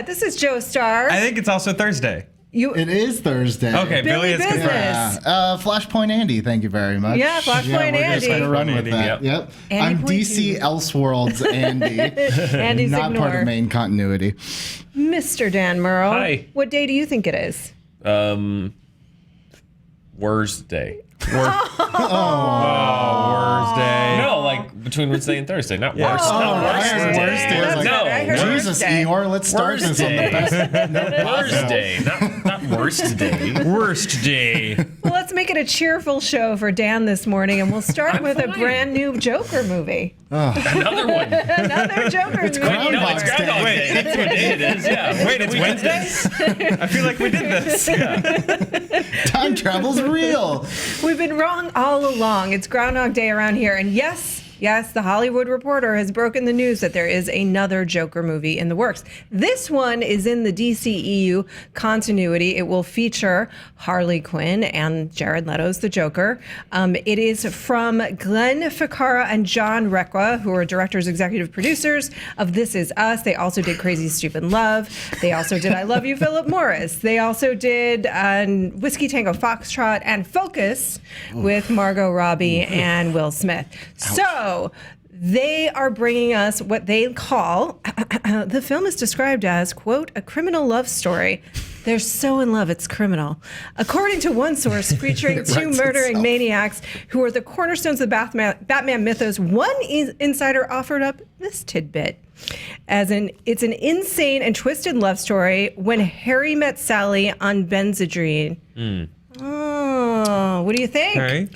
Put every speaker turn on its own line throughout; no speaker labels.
that. This is Joe Starr.
I think it's also Thursday.
It is Thursday.
Okay, Billy is
Business.
correct.
Flashpoint Andy, thank you very much.
Yeah, Flashpoint
we're
Andy.
just going to run with
Andy,
that. Yep.
Andy
I'm
point
DC
two.
Elseworlds Andy.
Andy's
not
ignore.
part of main continuity.
Mr. Dan Murrow.
Hi.
What day do you think it is?
Thursday.
Thursday.
No, like between Wednesday and Thursday, not worse.
Oh,
Not worse.
I heard Thursday. I was like,
No,
I heard
Jesus,
Thursday.
Eeyore, let's start this on the best.
Thursday, not worst day.
Worst day.
Well, let's make it a cheerful show for Dan this morning, and we'll start with a
fine.
brand new Joker movie.
Another one.
Another Joker movie.
No, it's Groundhog Day. That's what day it is. Yeah.
Wait, it's Wednesday? I feel like we did this.
Time travel's real.
We've been wrong all along. It's Groundhog Day around here. And yes, the Hollywood Reporter has broken the news that there is another Joker movie in the works. This one is in the DCEU continuity. It will feature Harley Quinn and Jared Leto's the Joker. It is from Glenn Ficarra and John Requa, who are directors, executive producers of This Is Us. They also did Crazy Stupid Love. They also did I Love You, Philip Morris. They also did Whiskey Tango Foxtrot and Focus with Margot Robbie and Will Smith. So they are bringing us what they call, the film is described as, quote, a criminal love story. They're so in love, it's criminal. According to one source, featuring two murdering maniacs who are the cornerstones of the Batman mythos, one insider offered up this tidbit. It's an insane and twisted love story when Harry met Sally on Benzedrine. Oh, what do you think?
All right.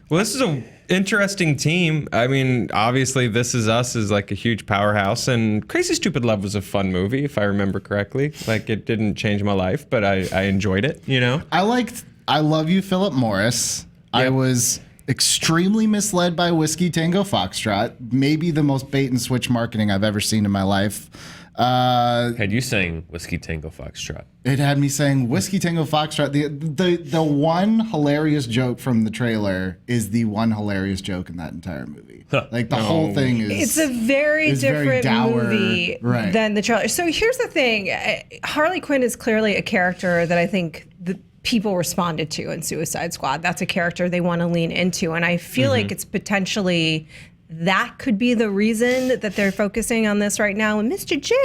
Well, this is a interesting team. I mean, obviously, This Is Us is like a huge powerhouse, and Crazy Stupid Love was a fun movie, if I remember correctly. Like, it didn't change my life, but I enjoyed it, you know?
I liked I Love You, Philip Morris. I was extremely misled by Whiskey Tango Foxtrot. Maybe the most bait and switch marketing I've ever seen in my life.
Had you saying Whiskey Tango Foxtrot?
It had me saying Whiskey Tango Foxtrot. The one hilarious joke from the trailer is the one hilarious joke in that entire movie. Like the whole thing is.
It's a very different
dour,
movie
right.
than the trailer. So here's the thing: Harley Quinn is clearly a character that I think the people responded to in Suicide Squad. That's a character they want to lean into, and I feel like it's potentially. That could be the reason that they're focusing on this right now. And Mr. J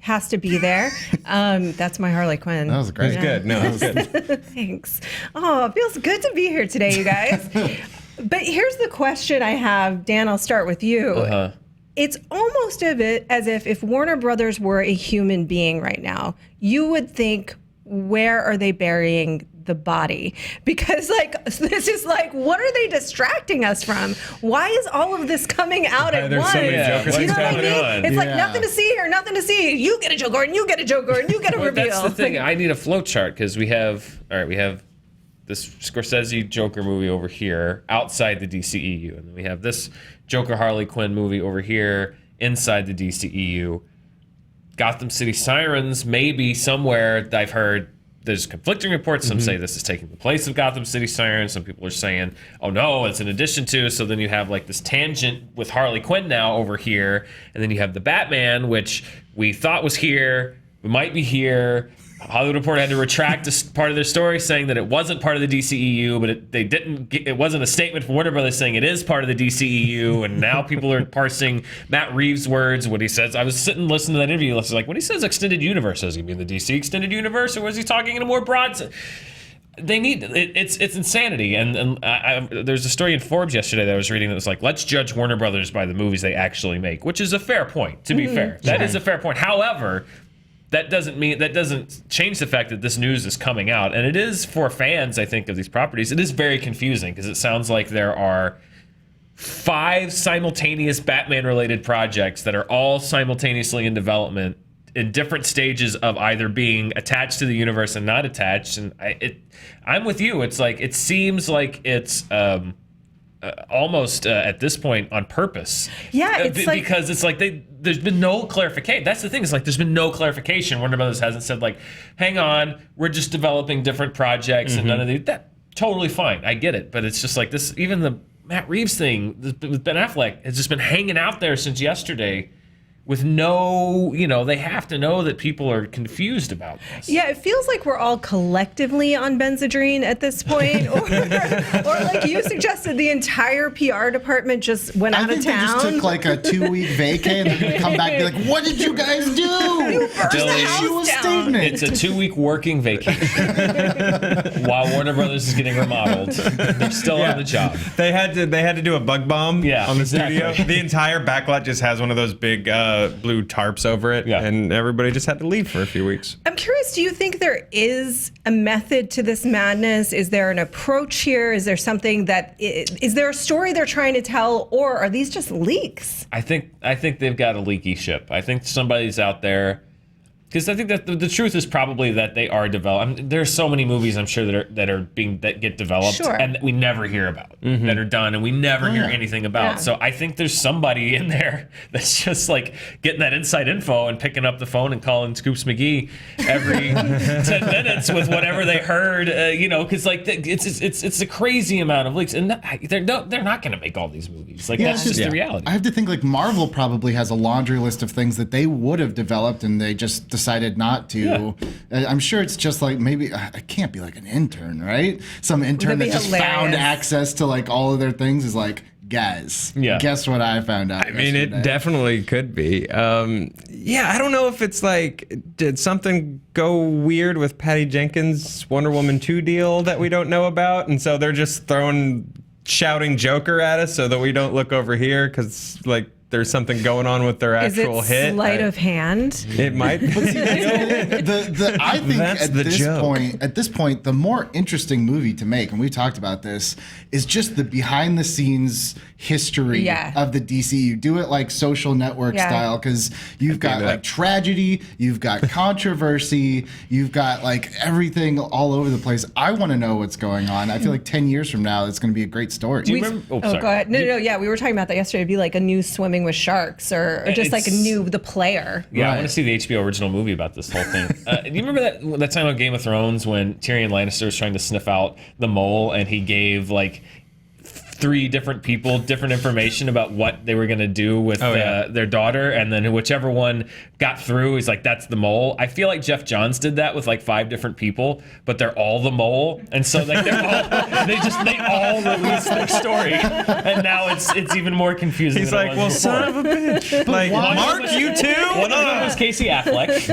has to be there. That's my Harley Quinn.
That was great.
It was good. No, it was good.
Thanks. Oh, it feels good to be here today, you guys. But here's the question I have. Dan, I'll start with you. It's almost as if Warner Brothers were a human being right now, you would think, where are they burying the body? Because this is what are they distracting us from? Why is all of this coming out at
There's
once?
so many Jokers.
You know what I mean?
on?
It's like
Yeah.
nothing to see here, nothing to see. You get a Joker, and you get a Joker, and you get a reveal.
That's the thing. I need a flow chart because we have this Scorsese Joker movie over here outside the DCEU, and then we have this Joker Harley Quinn movie over here inside the DCEU. Gotham City Sirens, maybe somewhere I've heard there's conflicting reports. Some say this is taking the place of Gotham City Sirens. Some people are saying, oh no, it's in addition to. So then you have like this tangent with Harley Quinn now over here. And then you have the Batman, which we thought was here, might be here. Hollywood Reporter had to retract this part of their story saying that it wasn't part of the DCEU, but it wasn't a statement from Warner Brothers saying it is part of the DCEU, and now people are parsing Matt Reeves' words, what he says. I was sitting listening to that interview, I was like, when he says extended universe, does he mean the DC extended universe, or was he talking in a more broad sense? They need it's insanity, and there's a story in Forbes yesterday that I was reading that was like, let's judge Warner Brothers by the movies they actually make, which is a fair point, to be fair. That is a fair point. However, that doesn't change the fact that this news is coming out, and it is for fans, I think, of these properties. It is very confusing because it sounds like there are 5 simultaneous Batman-related projects that are all simultaneously in development in different stages of either being attached to the universe and not attached. And I'm with you. It's like it seems like it's almost at this point on purpose.
Yeah, it's
because it's like there's been no clarification. That's the thing. It's like there's been no clarification. Warner Brothers hasn't said like, hang on, we're just developing different projects and none of these. That totally fine. I get it, but it's just like this. Even the Matt Reeves thing with Ben Affleck has just been hanging out there since yesterday. with no, they have to know that people are confused about this.
Yeah, it feels like we're all collectively on Benzedrine at this point, or like you suggested, the entire PR department just went out of town.
I think they just took like a 2-week vacay and they're gonna come back and be like, "What did you guys do?"
You burst
Billy,
the house down.
It's a 2-week working vacation while Warner Brothers is getting remodeled. They're still on the job.
They had to do a bug bomb on the studio.
exactly.
The entire backlot just has one of those big blue tarps over it, and everybody just had to leave for a few weeks.
I'm curious, do you think there is a method to this madness? Is there an approach here? Is there something is there a story they're trying to tell, or are these just leaks?
I think they've got a leaky ship. I think somebody's out there. Because I think that the truth is probably that they are developed. There's so many movies I'm sure that get developed and that we never hear about, that are done and we never hear anything about.
Yeah.
So I think there's somebody in there that's just like getting that inside info and picking up the phone and calling Scoops McGee every 10 minutes with whatever they heard. Because like it's a crazy amount of leaks, and they're not going to make all these movies. Like that's just the reality.
I have to think like Marvel probably has a laundry list of things that they would have developed and they just decided not to.
Yeah.
I'm sure it's just like maybe I can't be like an intern, right? Some intern that
That'd be
just found
hilarious.
access to like all of their things is like, guys, guess what I found out?
I mean, it definitely could be. I don't know if it's like, did something go weird with Patty Jenkins' Wonder Woman 2 deal that we don't know about? And so they're just shouting Joker at us so that we don't look over here because like there's something going on with their actual
Is it
hit.
sleight of hand?
It might be.
I think
That's
at
the
this
joke.
point, the more interesting movie to make, and we talked about this, is just the behind the scenes history of the DCEU. Do it like Social Network style, because you've got like tragedy, you've got controversy, you've got like everything all over the place. I want to know what's going on. I feel like 10 years from now, it's going to be a great story.
Do you remember?
Oh, go ahead. No, yeah, we were talking about that yesterday. It'd be like a new Swimming with Sharks, or just like The Player.
Yeah, I want to see the HBO original movie about this whole thing. Do you remember that time on Game of Thrones when Tyrion Lannister was trying to sniff out the mole and he gave like 3 different people different information about what they were going to do with their daughter, and then whichever one got through, he's like, that's the mole. I feel like Jeff Johns did that with like 5 different people, but they're all the mole, and so like they all released their story, and now it's even more confusing.
He's
than
like,
it
well,
was
son
before.
of a bitch. Like, Mark, you too?
One of them was Casey Affleck.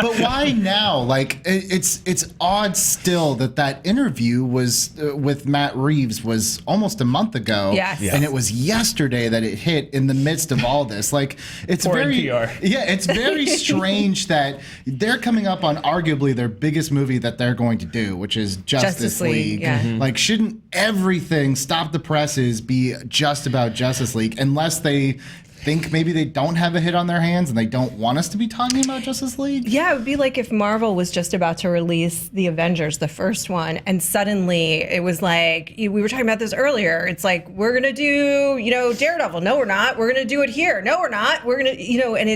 But why now? Like, it's odd still that interview was with Matt Reeves was almost a month ago.
Yes.
And it was yesterday that it hit in the midst of all this. Like, it's
Poor
very
NPR.
Yeah, it's very strange that they're coming up on arguably their biggest movie that they're going to do, which is Justice League.
Yeah.
Like, shouldn't everything stop the presses be just about Justice League, unless they think maybe they don't have a hit on their hands and they don't want us to be talking about Justice League?
Yeah, it would be like if Marvel was just about to release The Avengers, the first one, and suddenly it was like, we were talking about this earlier, it's like, we're going to do, Daredevil. No, we're not. We're going to do it here. No, we're not. We're going to, and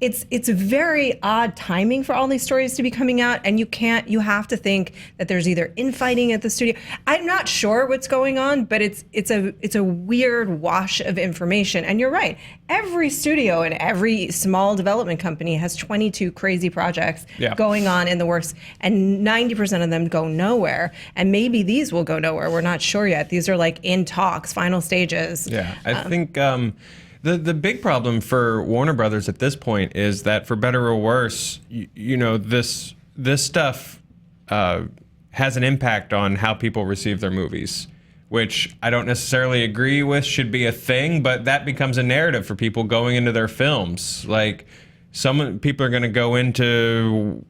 it's very odd timing for all these stories to be coming out, and you have to think that there's either infighting at the studio. I'm not sure what's going on, but it's a weird wash of information, and you're right. Every studio and every small development company has 22 crazy projects going on in the works, and 90% of them go nowhere. And maybe these will go nowhere. We're not sure yet. These are like in talks, final stages.
Yeah, I think the big problem for Warner Brothers at this point is that, for better or worse, this stuff has an impact on how people receive their movies, which I don't necessarily agree with should be a thing, but that becomes a narrative for people going into their films. Like, some people are going to go into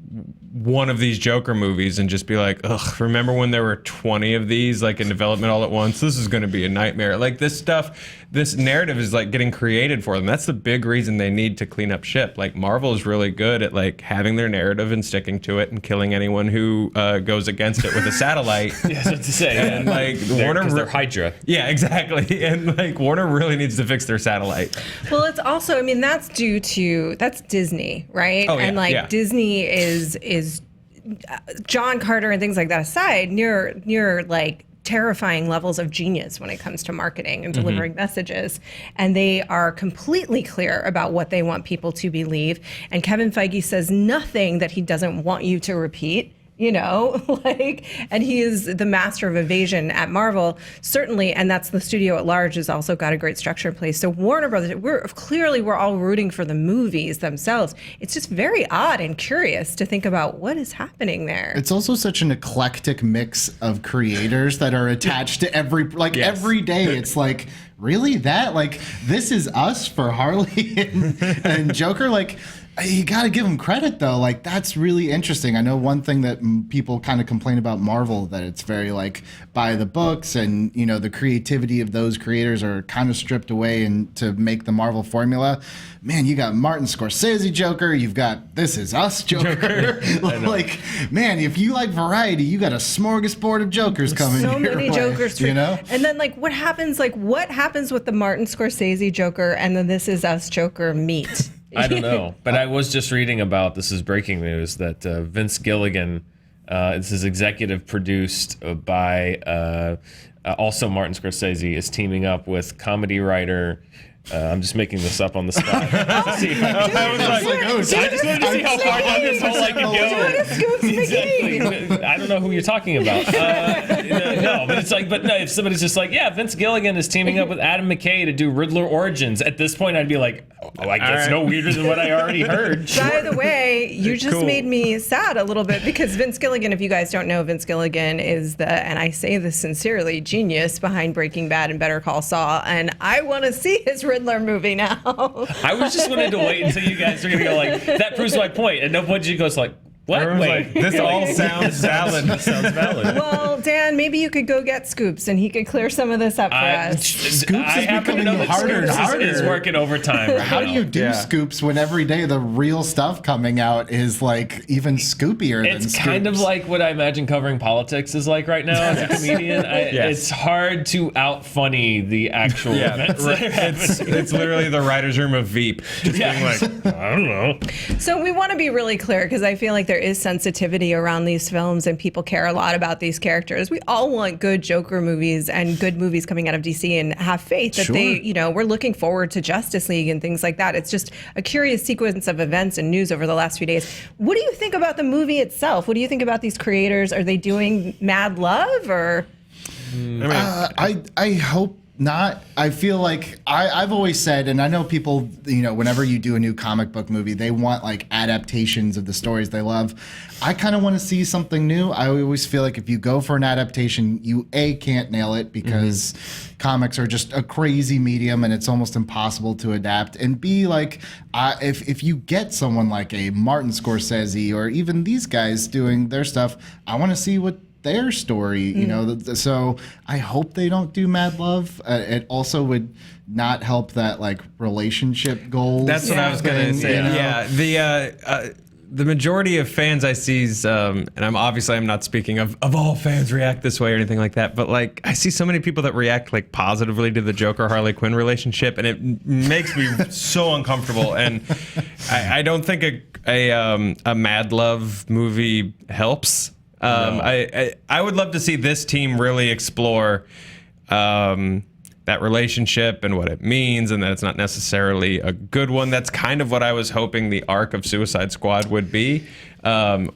one of these Joker movies and just be like, ugh, remember when there were 20 of these like in development all at once? This is going to be a nightmare. Like, this narrative is like getting created for them. That's the big reason they need to clean up ship. Like, Marvel is really good at like having their narrative and sticking to it and killing anyone who goes against it with a satellite.
Yes, what to say.
And like Warner,
they're Hydra.
Yeah, exactly. And like Warner really needs to fix their satellite.
Well, it's also, that's that's Disney, right?
Oh, yeah,
and like
yeah.
Disney is John Carter and things like that aside, near like terrifying levels of genius when it comes to marketing and delivering messages. And they are completely clear about what they want people to believe. And Kevin Feige says nothing that he doesn't want you to repeat. And he is the master of evasion at Marvel, certainly, and that's the studio at large has also got a great structure in place. So Warner Brothers, we're all rooting for the movies themselves. It's just very odd and curious to think about what is happening there.
It's also such an eclectic mix of creators that are attached to every day. It's like, really, that, like, this is us for Harley and Joker, like. You got to give them credit, though. Like, that's really interesting. I know one thing that people kind of complain about Marvel, that it's very, like, by the books, and, the creativity of those creators are kind of stripped away and to make the Marvel formula. Man, you got Martin Scorsese Joker. You've got This Is Us Joker. Like, man, if you like variety, you got a smorgasbord of Jokers coming
so
your
many
way,
Jokers, And then, what happens with the Martin Scorsese Joker and the This Is Us Joker meet?
I don't know, but I was just reading about, this is breaking news, that Vince Gilligan, this is executive produced by also Martin Scorsese, is teaming up with comedy writer. I'm just making this up on the spot. I just wanted to see how far down this hole I could go. Exactly. I don't know who you're talking about. No, but it's like, if somebody's just like, yeah, Vince Gilligan is teaming up with Adam McKay to do Riddler Origins. At this point, I'd be like, that's no weirder than what I already heard.
By the way, you just made me sad a little bit, because Vince Gilligan, if you guys don't know, Vince Gilligan is and I say this sincerely, genius behind Breaking Bad and Better Call Saul, and I want to see his Riddler movie now.
I was just wanting to wait until you guys are going to go like, that proves my point. And no point you goes like, what?
Everyone's like, this all sounds valid.
Sounds valid.
Well, Dan, maybe you could go get Scoops and he could clear some of this up for us.
Scoops is becoming harder and harder.
Is working overtime right
How
now.
do you do Scoops when every day the real stuff coming out is like even scoopier than Scoops?
It's kind of like what I imagine covering politics is like right now as a comedian. It's hard to out-funny the actual events that are happening.
It's literally the writer's room of Veep. Just being like, I don't know.
So we want to be really clear, because I feel like there is sensitivity around these films and people care a lot about these characters. We all want good Joker movies and good movies coming out of DC, and have faith that we're looking forward to Justice League and things like that. It's just a curious sequence of events and news over the last few days. What do you think about the movie itself? What do you think about these creators? Are they doing mad love, or?
I hope not. I feel like I've always said, and I know people, whenever you do a new comic book movie, they want like adaptations of the stories they love. I kind of want to see something new. I always feel like if you go for an adaptation, you can't nail it, because comics are just a crazy medium and it's almost impossible to adapt. And B, like, if you get someone like a Martin Scorsese or even these guys doing their stuff, I want to see what their story, so I hope they don't do mad love. It also would not help that like relationship goals.
That's what I was gonna say. The majority of fans I see, and I'm not speaking of all fans react this way or anything like that, but like I see so many people that react like positively to the Joker Harley Quinn relationship, and it makes me so uncomfortable. And I don't think a mad love movie helps. I would love to see this team really explore that relationship and what it means, and that it's not necessarily a good one. That's kind of what I was hoping the arc of Suicide Squad would be. Or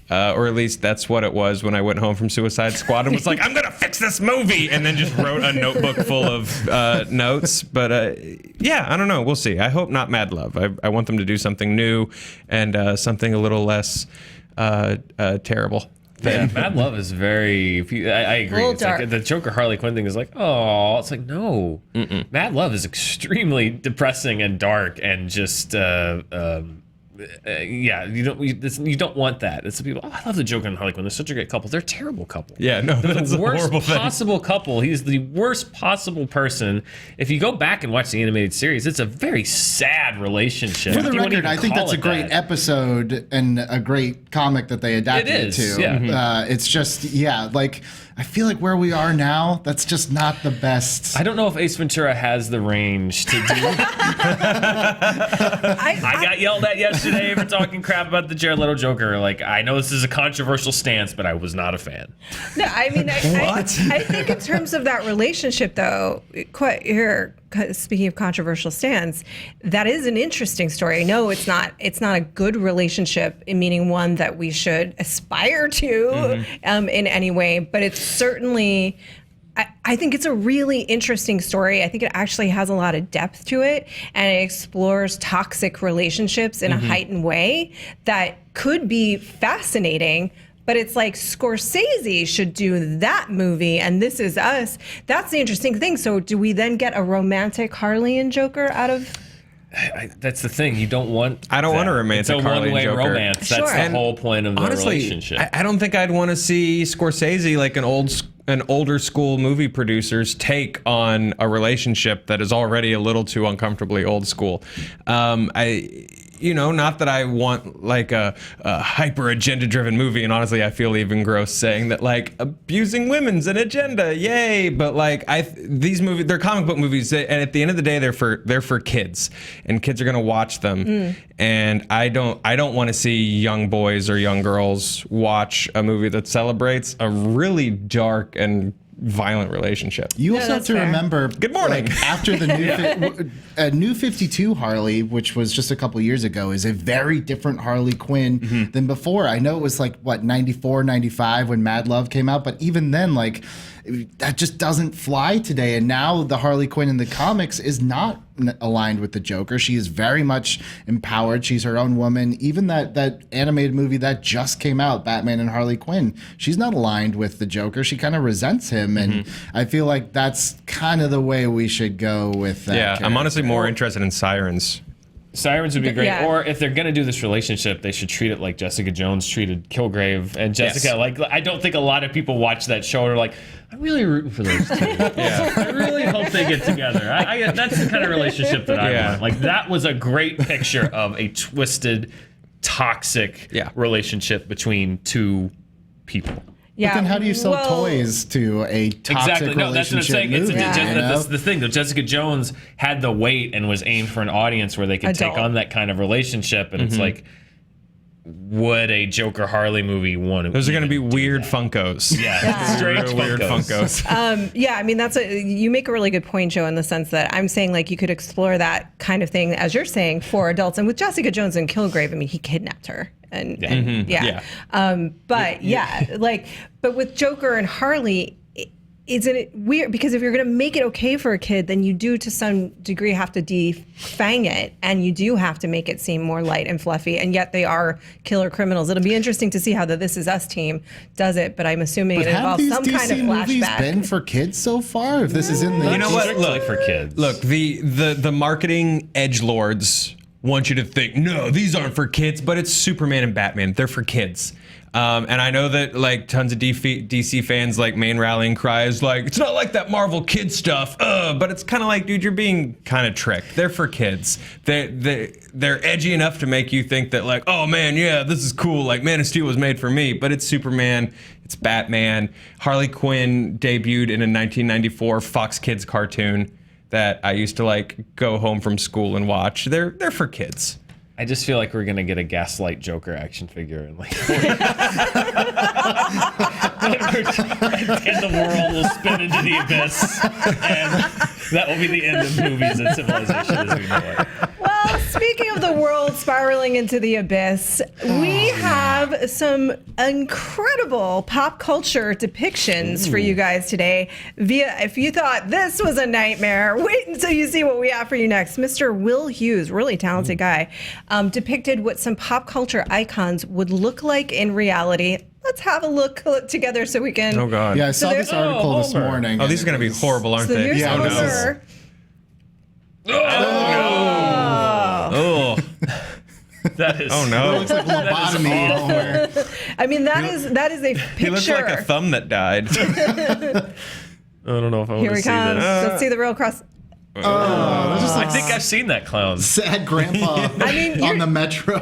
at least that's what it was when I went home from Suicide Squad and was like, I'm going to fix this movie, and then just wrote a notebook full of notes. But I don't know. We'll see. I hope not mad love. I want them to do something new and something a little less terrible.
Yeah, Mad Love is very. I agree. It's like the Joker Harley Quinn thing is like, oh, it's like no. Mad Love is extremely depressing and dark and just you don't want that. It's the people. Oh, I love the Joker and Harley Quinn. They're such a great couple. They're a terrible couple.
Yeah, no, that's
the
a
worst
horrible thing.
possible couple. He's the worst possible person. If you go back and watch the animated series, it's a very sad relationship.
For the record, I think that's a great episode and a great comic that they adapted it to.
Yeah.
It's just like I feel like where we are now, that's just not the best.
I don't know if Ace Ventura has the range to do. I got yelled at yesterday for talking crap about the Jared Leto Joker. Like, I know this is a controversial stance, but I was not a fan.
No, I mean, I think in terms of that relationship, though, speaking of controversial stance, that is an interesting story. No, it's not a good relationship, meaning one that we should aspire to in any way, but it's certainly, I think it's a really interesting story. I think it actually has a lot of depth to it, and it explores toxic relationships in a heightened way that could be fascinating. But it's like Scorsese should do that movie, and This Is Us. That's the interesting thing. So do we then get a romantic Harley and Joker out of...
That's the thing. You don't want.
I don't want a romantic
It's a
Harley
one-way
and Joker.
romance.
Sure.
That's the
And
whole point of the
Honestly,
relationship.
I don't think I'd want to see Scorsese, like an older school movie producer's take on a relationship that is already a little too uncomfortably old school. Not that I want like a hyper agenda driven movie, and honestly I feel even gross saying that like abusing women's an agenda, yay, but like these movies, they're comic book movies, and at the end of the day they're for kids, and kids are going to watch them. And I don't want to see young boys or young girls watch a movie that celebrates a really dark and violent relationship.
You also have to remember,
good morning.
Like, after the new 52 Harley, which was just a couple years ago, is a very different Harley Quinn than before. I know it was like, 94, 95 when Mad Love came out, but even then, like, that just doesn't fly today. And now the Harley Quinn in the comics is not aligned with the Joker. She is very much empowered. She's her own woman. Even that animated movie that just came out, Batman and Harley Quinn, she's not aligned with the Joker. She kind of resents him. And I feel like that's kind of the way we should go with that.
Yeah, I'm honestly more interested in Sirens.
Sirens would be great.
Yeah.
Or if they're going to do this relationship, they should treat it like Jessica Jones treated Kilgrave. And Jessica,
Yes.
like, I don't think a lot of people watch that show and are like, I'm really rooting for those two. I really hope they get together. That's the kind of relationship that I want. Like, that was a great picture of a twisted, toxic relationship between two people.
But then how do you sell toys to a toxic relationship
No, that's what I'm saying.
movie?
That's the thing, though. Jessica Jones had the weight and was aimed for an audience where they could take on that kind of relationship. And it's like, would a Joker Harley movie want to?
Those are going to be weird Funkos.
Yeah. Strange
weird Funkos.
I mean, you make a really good point, Joe, in the sense that I'm saying like you could explore that kind of thing, as you're saying, for adults. And with Jessica Jones and Kilgrave, I mean, he kidnapped her. But with Joker and Harley, isn't it weird? Because if you're going to make it okay for a kid, then you do to some degree have to defang it, and you do have to make it seem more light and fluffy, and yet they are killer criminals. It'll be interesting to see how the This Is Us team does it, but I'm assuming it involves some kind of flashback.
Have these DC movies been for kids so far? If this is in the...
You know what? Look,
for kids.
Look, the marketing edgelords want you to think, no, these aren't for kids, but it's Superman and Batman. They're for kids. And I know that like tons of DC fans like main rallying cry is like, it's not like that Marvel kid stuff, but it's kind of like, dude, you're being kind of tricked. They're for kids. They're edgy enough to make you think that like, oh man, yeah, this is cool. Like Man of Steel was made for me, but it's Superman, it's Batman. Harley Quinn debuted in a 1994 Fox Kids cartoon that I used to like go home from school and watch. They're for kids.
I just feel like we're gonna get a Gaslight Joker action figure, and like, and the world will spin into the abyss, and that will be the end of movies and civilization as we know it.
Well, speaking of the world spiraling into the abyss, we have some incredible pop culture depictions for you guys today. If you thought this was a nightmare, wait until you see what we have for you next. Mr. Will Hughes, really talented guy, depicted what some pop culture icons would look like in reality. Let's have a look together so we can...
Oh, God.
Yeah, I saw this article this morning.
Oh, these are going to be horrible, aren't they?
Here's Homer.
Oh.
That is.
Oh no!
It looks like lobotomy. Homer.
I mean, that is a picture.
He looks like a thumb that died.
I don't know if I want
Here
to
he
see
comes.
this.
Let's see the real cross.
I think I've seen that clown.
Sad grandpa on the metro.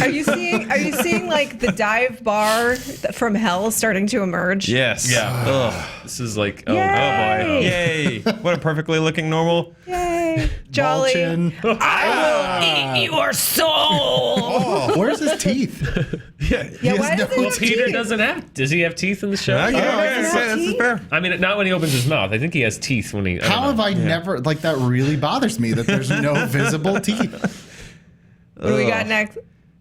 Are you seeing like the dive bar from hell starting to emerge?
Yes.
Yeah.
Ugh.
This is like,
Oh boy.
Yay.
Yay. What a perfectly looking normal.
Yay. Jolly.
Vulcan.
I will eat your soul.
Where's his teeth?
Yeah, why does he have
Peter
teeth?
doesn't have. Does he have teeth in the show?
Okay,
does he have
this is
teeth?
fair.
I mean, not when he opens his mouth. I think he has teeth when he.
How have I never, like, that really bothers me that there's no visible teeth.
What do we got next?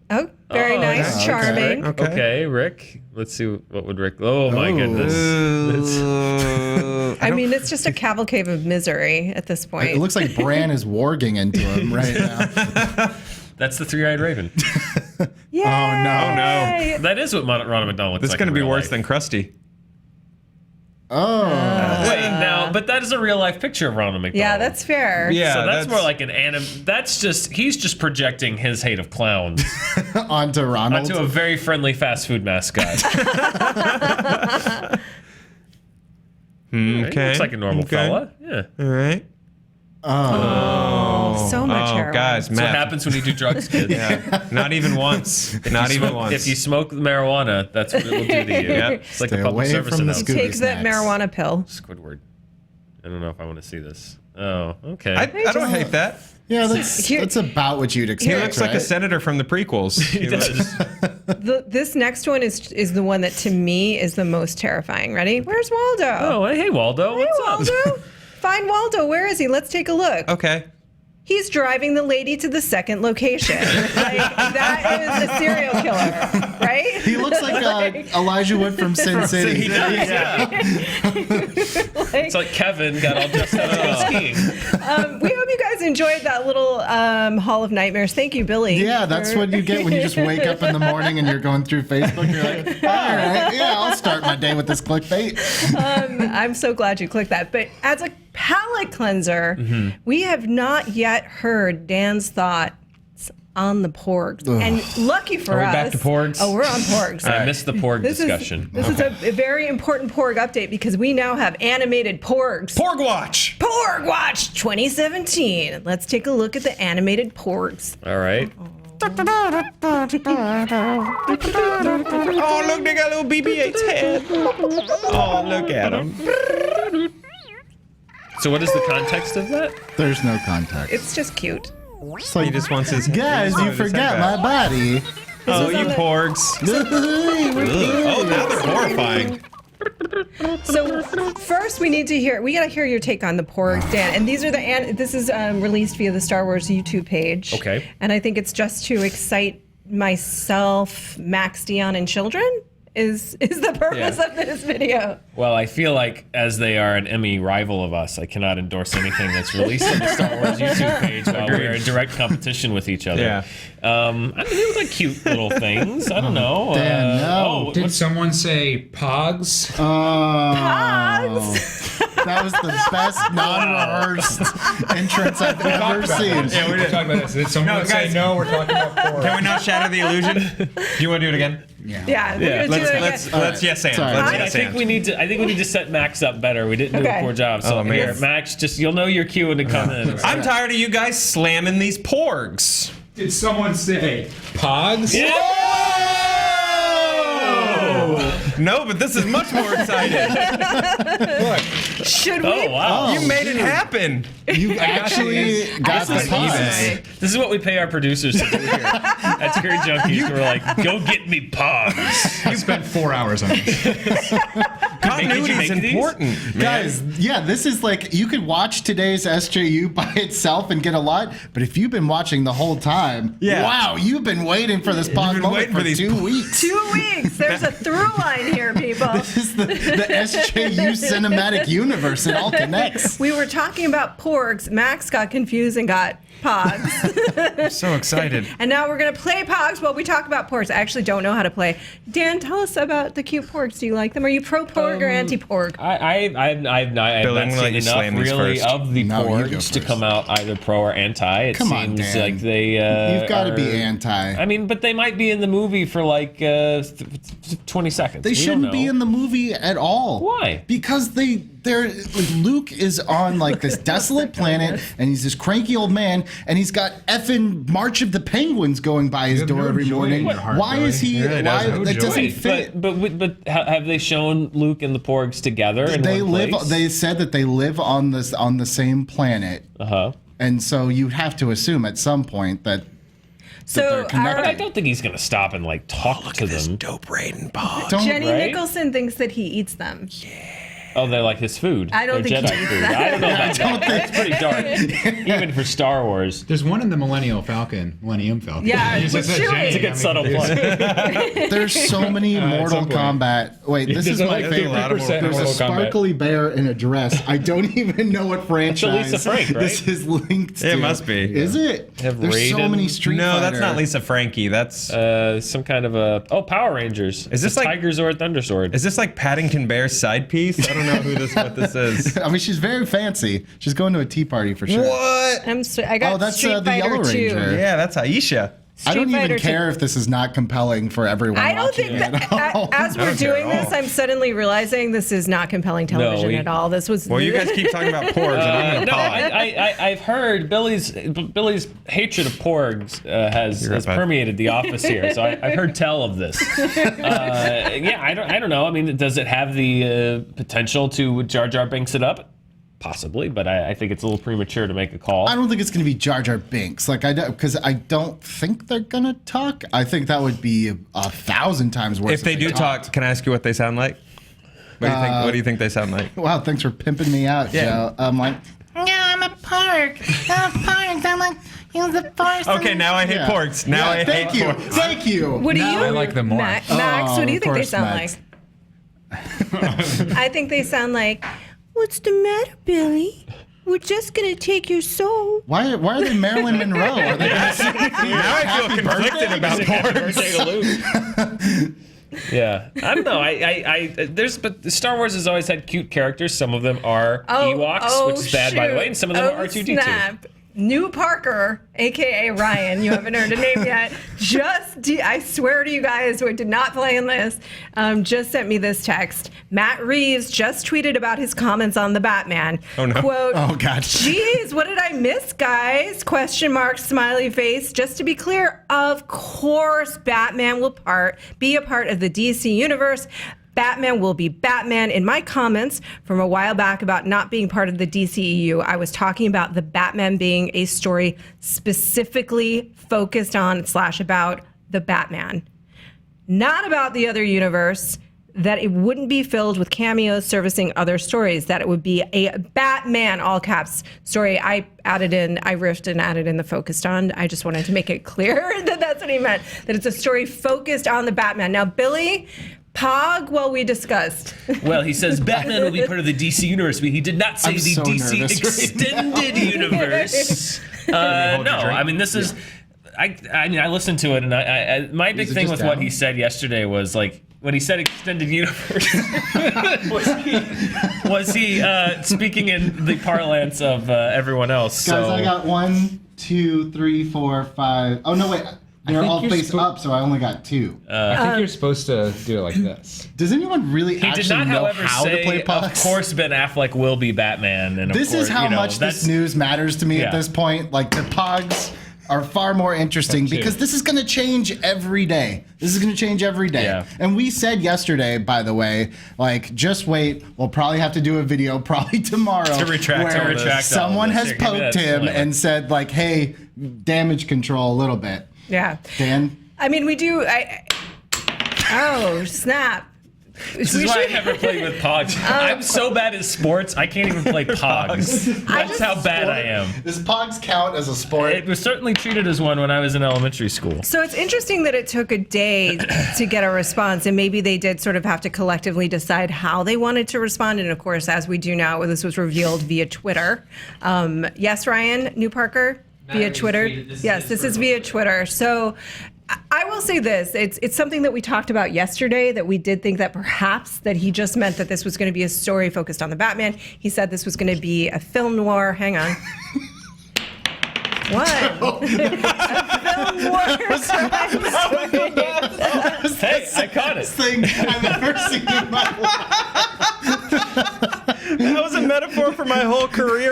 Oh, very nice,
okay.
charming.
Okay, Rick. Let's see. What would Rick? Oh my goodness.
I mean, it's just a cavalcade of misery at this point.
It looks like Bran is warging into him right now.
That's the three-eyed raven.
Yay!
Oh, no.
That is what Ronald McDonald looks
This is
like.
going to
in
be
real
worse
life.
than Krusty.
Oh.
Wait, now, but that is a real life picture of Ronald McDonald.
Yeah, that's fair.
Yeah,
So that's more like an anim. That's just he's just projecting his hate of clowns
Onto Ronald.
onto a very friendly fast food mascot.
Okay.
Looks like a normal fella. Yeah.
All right.
Oh, so much heroin.
guys,
That's what
meth.
happens when you do drugs, kids.
Yeah. Not even once. Not even once.
If you smoke marijuana, that's what it will do to you.
Yeah.
It's like
Stay
a public
away
service
from the
announcement.
Scooby
Take that
snacks.
marijuana pill.
Squidward. I don't know if I want to see this. Oh, okay.
I don't hate that.
Yeah, that's about what you'd
He
expect.
looks like a
right?
senator from the prequels.
He does.
This next one is the one that to me is the most terrifying. Ready? Where's Waldo?
Oh, hey, Waldo.
Hey,
What's up?
Waldo. Find Waldo. Where is he? Let's take a look.
Okay.
He's driving the lady to the second location. Like, that is a serial killer, right?
He looks like Elijah Wood from Sin City.
Yeah.
Like,
It's like Kevin got all dressed up to go skiing.
we hope you guys enjoyed that little Hall of Nightmares. Thank you, Billy.
Yeah, that's what you get when you just wake up in the morning and you're going through Facebook. You're like, all right, yeah, I'll start my day with this clickbait.
I'm so glad you clicked that. But as a palate cleanser, we have not yet heard Dan's thoughts on the porgs. And lucky for
Are we
us.
back to porgs?
Oh, we're on porgs.
I missed the porg discussion.
This is a very important porg update because we now have animated porgs.
Porg Watch.
Porg Watch 2017. Let's take a look at the animated porgs.
All right.
Oh, look, they got little BB-8's head. Oh, look at him.
So what is the context of that?
There's no context.
It's just cute.
It's like,
He just wants his
guys, you forgot my body.
Oh,
is
you
on the-
porgs. Oh, now they're horrifying.
So first, we gotta hear your take on the porgs, Dan. And these are this is released via the Star Wars YouTube page.
Okay.
And I think it's just to excite myself, Max, Dion, and children. Is the purpose of this video?
Well, I feel like as they are an Emmy rival of us, I cannot endorse anything that's released on the Star Wars YouTube page while we're in direct competition with each other.
Yeah.
I mean, they look like cute little things. I don't know.
Dan, no.
Did someone say Pogs?
That was the best non-rehearsed entrance I've ever seen.
Yeah, we're talking about this. Did someone
No,
say
guys.
no? We're talking about porgs.
Can we not shatter the illusion? Do you want to do it again?
Yeah. We're gonna do it again.
Let's yes and.
Sorry.
Let's
I
yes
think
and.
we need to set Max up better. We didn't do
Okay.
a poor job. So
Oh, man.
here, Max, just you'll know your cue when to come in.
I'm tired of you guys slamming these porgs.
Did someone say Pogs?
No, but this is much more exciting.
Should we?
Oh wow!
You made it happen.
You actually got the
eBay.
pause.
This is what we pay our producers to do here at ScreenJunkies. We're like, go get me Pogs.
I spent 4 hours on this.
Continuity
make
is
these?
important, man.
Guys, yeah, this is like, you could watch today's SJU by itself and get a lot, but if you've been watching the whole time,
Yeah.
wow, you've been waiting for this pause
been
moment
waiting
for
for these
2 weeks.
2 weeks. There's a through line here, people.
This is the SJU cinematic universe. It all connects.
We were talking about porgs. Max got confused and got pogs.
I'm so excited.
And now we're going to play pogs while we talk about porgs. I actually don't know how to play. Dan, tell us about the cute porgs. Do you like them? Are you pro porg or anti porg?
I've
Billy, I'm
not
gonna let
seen
you slam
enough
these
really
first.
of the
No, you go
porgs to
first.
come out either pro or anti. It
Come on,
seems
Dan.
like they
You've got to be
are-
anti.
I mean, but they might be in the movie for like 20 seconds.
They
We don't
shouldn't be
know.
in the movie at all.
Why?
Because they Luke is on like this desolate planet, and he's this cranky old man, and he's got effing March of the Penguins going by his door every morning. Why is he? Why that doesn't fit?
But have they shown Luke and the Porgs together?
They live. They said that they live on the same planet. And so you have to assume at some point that.
So
I don't think he's gonna stop and like talk to them.
Dope Raiden Pog.
Jenny Nicholson thinks that he eats them.
Oh, they're like his food.
I don't think
Jedi
he eats
food.
them.
I don't know about that. That's pretty dark, even for Star Wars.
There's one in the Millennium Falcon.
Yeah,
It's
with
just a
Chewie.
giant-
It's a good subtle plug.
There's so many Mortal Kombat. Wait, this is my favorite. There's a sparkly bear in a dress. I don't even know what franchise
Lisa Frank, right?
this is linked to.
It must be.
Is it?
Have
There's so
Raiden?
many Street
No,
Fighter.
that's not Lisa Frankie. That's
Some kind of a Power Rangers.
Is this
a
like-
Tiger Zord, Thunder Sword?
is this like Paddington Bear's side piece? I don't know what this is.
I mean, she's very fancy. She's going to a tea party for sure.
What?
I got
that's
Street
the
Fighter
Yellow
2.
Ranger.
Yeah, that's Aisha.
I don't
Street
even
Fighter
care if this is not compelling for everyone.
I don't
watching
think
it
that
at all.
as we're
don't care
doing
at all.
this, I'm suddenly realizing this is not compelling television at all. This was
Well, you guys keep talking about porgs, and I'm gonna
No,
pause.
I've heard Billy's hatred of Porgs has
right.
permeated the office here, so I've heard tell of this. Yeah, I don't know. I mean, does it have the potential to Jar Jar Binks it up? Possibly, but I think it's a little premature to make a call.
I don't think it's going to be Jar Jar Binks, because I don't think they're going to talk. I think that would be 1,000 times worse.
If they do talk, can I ask you what they sound like? What do you think? What do you think they sound like?
Wow, thanks for pimping me out, Joe. I'm like,
Yeah, I'm a pork. I'm a pork. I'm like, the force.
Okay, now I hate
yeah.
porgs. Now I
thank
hate
you,
porgs.
thank you.
What do you?
I like them more.
Max,
Oh,
what do you
of
think they
course,
sound
Max.
like? I think they sound like, "What's the matter, Billy? We're just gonna take your soul."
Why are they Marilyn Monroe? Are they gonna sing
Now I feel conflicted about porgs.
Yeah, I don't know. But Star Wars has always had cute characters. Some of them are Ewoks, which is bad, by the way, and some of them are R2D2.
Snap. New Parker, aka Ryan, you haven't heard a name yet. I swear to you guys who did not plan this, just sent me this text. Matt Reeves just tweeted about his comments on the Batman.
Oh, no.
Quote,
Oh, God.
Geez, what did I miss, guys? Question mark, smiley face. Just to be clear, of course, Batman will be a part of the DC universe. Batman will be Batman. In my comments from a while back about not being part of the DCEU, I was talking about the Batman being a story specifically focused on / about the Batman, not about the other universe, that it wouldn't be filled with cameos servicing other stories, that it would be a Batman, all caps, story. I riffed and added in the focused on. I just wanted to make it clear that that's what he meant, that it's a story focused on the Batman. Now, Billy, Pog, well, we discussed.
Well, he says Batman will be part of the DC universe, but he did not say
I'm
the
so
DC
nervous
extended universe. No, I mean this is. I listened to it, and my big
it
thing
just
with what
down?
he said yesterday was like when he said extended universe. was he speaking in the parlance of everyone else?
Guys,
So
I got 1, 2, 3, 4, 5. Oh no, wait. They're
think
all
you're
face up, so I only got 2.
I think you're supposed to do it like this.
Does anyone really
he
actually
did not,
know
however,
how to play
say.
Pogs?
Of course, Ben Affleck will be Batman, and of
This
course,
is how much this news matters to me at
Yeah.
this point. Like, the Pogs are far more interesting because this is going to change every day. This is going to change every day.
Yeah.
And we said yesterday, by the way, like, just wait. We'll probably have to do a video probably tomorrow
To retract
where
all this.
someone
all this.
has
Here, give me that
poked him
disclaimer.
and said, like, hey, damage control a little bit.
Yeah.
Dan?
I mean, we do. Oh, snap.
This is why I never played with Pogs. I'm so bad at sports, I can't even play Pogs. That's how bad I am.
Does Pogs count as a sport?
It was certainly treated as one when I was in elementary school.
So it's interesting that it took a day to get a response, and maybe they did sort of have to collectively decide how they wanted to respond. And of course, as we do now, this was revealed via Twitter. Yes, Ryan, New Parker, via Twitter. Yes, this is via Twitter. So I will say this, it's something that we talked about yesterday, that we did think that perhaps that he just meant that this was going to be a story focused on the Batman. He said this was going to be a film noir. Hang on. What? A film noir.
Hey, I caught it.
Thing I've ever seen in my life.
That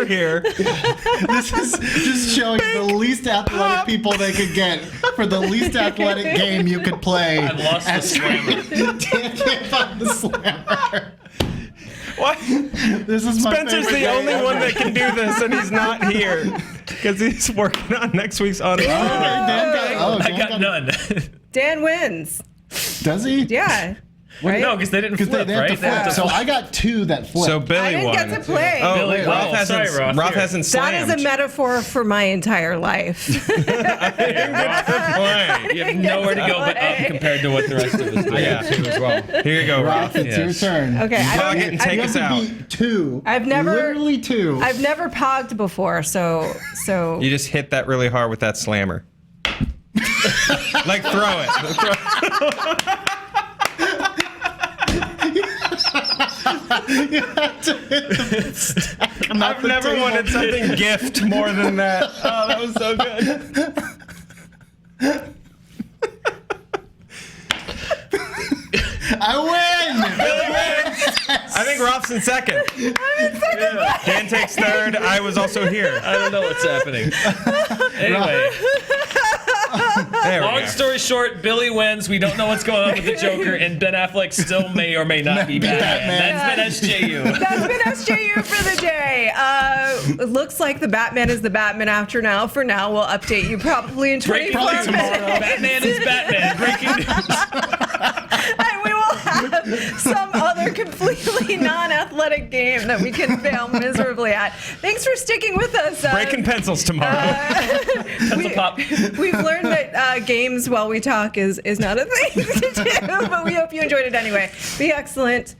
here.
This is just showing the least athletic people they could get for the least athletic game you could play.
I lost the slammer.
Dan can't find the slammer.
What?
This is my
Spencer's
favorite
the
game
only
ever.
one that can do this, and he's not here because he's working on next week's auto.
I got none.
Dan wins.
Does he?
Yeah. Right?
No, because they didn't flip,
They have
right?
to flip. So I got 2 that flipped.
So Billy
I didn't
won.
get to play.
Oh,
Billy-
Roth
oh,
hasn't.
sorry, Roth.
Roth
Here.
hasn't
That
slammed.
is a metaphor for my entire life.
You have nowhere to go but up compared to what the rest of us do.
I got 2 as well.
Here you go,
Roth,
Roth.
it's your turn.
Okay,
Plug it and take
You
us
have to
out.
beat 2.
Literally
2.
I've never pogged before, so
You just hit that really hard with that slammer. Like throw it. I've never wanted something gift more than that. Oh, that was so good.
I win!
I think Roth's in second. Dan takes third. I was also here.
I don't know what's happening. Anyway,
There we
long
go.
story short, Billy wins. We don't know what's going on with the Joker, and Ben Affleck still may or may not be Batman. That's been SJU.
that's been SJU for the day. It looks like the Batman is the Batman after now. For now, we'll update you probably in 24 minutes.
Batman is Batman. Breaking news.
And we will have some other completely non-athletic game that we can fail miserably at. Thanks for sticking with us.
Breaking pencils tomorrow.
Pencil pop.
We've learned that games while we talk is not a thing to do, but we hope you enjoyed it anyway. Be excellent.